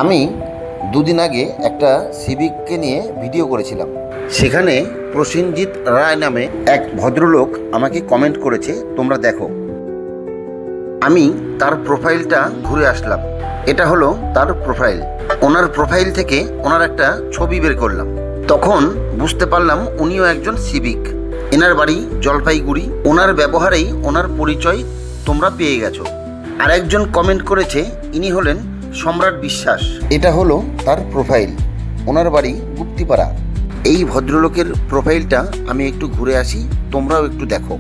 আমি দুদিন আগে একটা সিভিককে নিয়ে ভিডিও করেছিলাম। সেখানে প্রসেনজিৎ রায় নামে এক ভদ্রলোক আমাকে কমেন্ট করেছে, তোমরা দেখো। আমি তার প্রোফাইলটা ঘুরে আসলাম। এটা হলো তার প্রোফাইল। ওনার প্রোফাইল থেকে ওনার একটা ছবি বের করলাম। তখন বুঝতে পারলাম উনিও একজন সিভিক। এনার বাড়ি জলপাইগুড়ি। ওনার ব্যবহারেই ওনার পরিচয় তোমরা পেয়ে গেছো। আর একজন কমেন্ট করেছে, ইনি হলেন সম্রাট বিশ্বাস। এটা হলো তার প্রোফাইল। ওনার বাড়ি গুপ্তিপাড়া। এই ভদ্রলোকের প্রোফাইলটা আমি একটু ঘুরে আসি, তোমরাও একটু দেখো।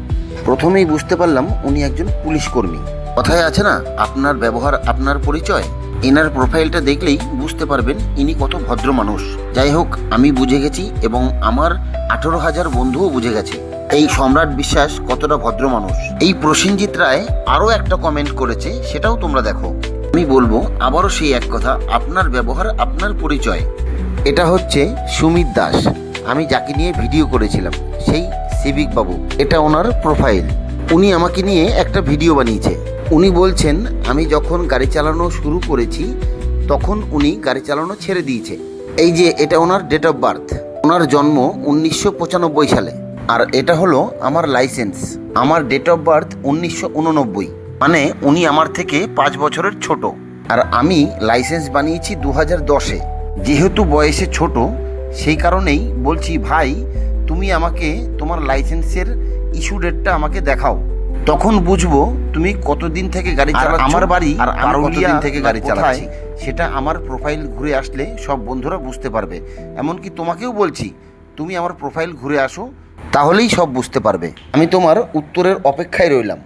প্রথমেই বুঝতে পারলাম উনি একজন পুলিশ কর্মী। কথায় আছে না, আপনার ব্যবহার আপনার পরিচয়। এনার প্রোফাইলটা দেখলেই বুঝতে পারবেন ইনি কত ভদ্র মানুষ। যাই হোক, আমি বুঝে গেছি এবং আমার 18,000 বন্ধুও বুঝে গেছে এই সম্রাট বিশ্বাস কতটা ভদ্র মানুষ। এই প্রসেনজিৎ রায় আরও একটা কমেন্ট করেছে, সেটাও তোমরা দেখো। আমি বলবো আবারও সেই এক কথা, আপনার ব্যবহার আপনার পরিচয়। এটা হচ্ছে সুমিত দাস, আমি যাকে নিয়ে ভিডিও করেছিলাম, সেই সিভিক বাবু। এটা ওনার প্রোফাইল। উনি আমাকে নিয়ে একটা ভিডিও বানিয়েছে। উনি বলছেন আমি যখন গাড়ি চালানো শুরু করেছি তখন উনি গাড়ি চালানো ছেড়ে দিয়েছে। এই যে এটা ওনার ডেট অফ বার্থ। ওনার জন্ম 1995 সালে। আর এটা হলো আমার লাইসেন্স। আমার ডেট অফ বার্থ 1989। মানে উনি আমার থেকে 5 বছরের ছোট। আর আমি লাইসেন্স বানিয়েছি 2010-এ। যেহেতু বয়সে ছোট, সেই কারণেই বলছি, ভাই তুমি আমাকে তোমার লাইসেন্সের ইস্যু ডেটটা আমাকে দেখাও, তখন বুঝবো তুমি কতদিন থেকে গাড়ি চালাচ্ছ। আমার বাড়ি আর কতদিন থেকে গাড়ি চালাচ্ছি সেটা আমার প্রোফাইল ঘুরে আসলে সব বন্ধুরা বুঝতে পারবে। এমনকি তোমাকেও বলছি, তুমি আমার প্রোফাইল ঘুরে আসো, তাহলেই সব বুঝতে পারবে। আমি তোমার উত্তরের অপেক্ষায় রইলাম।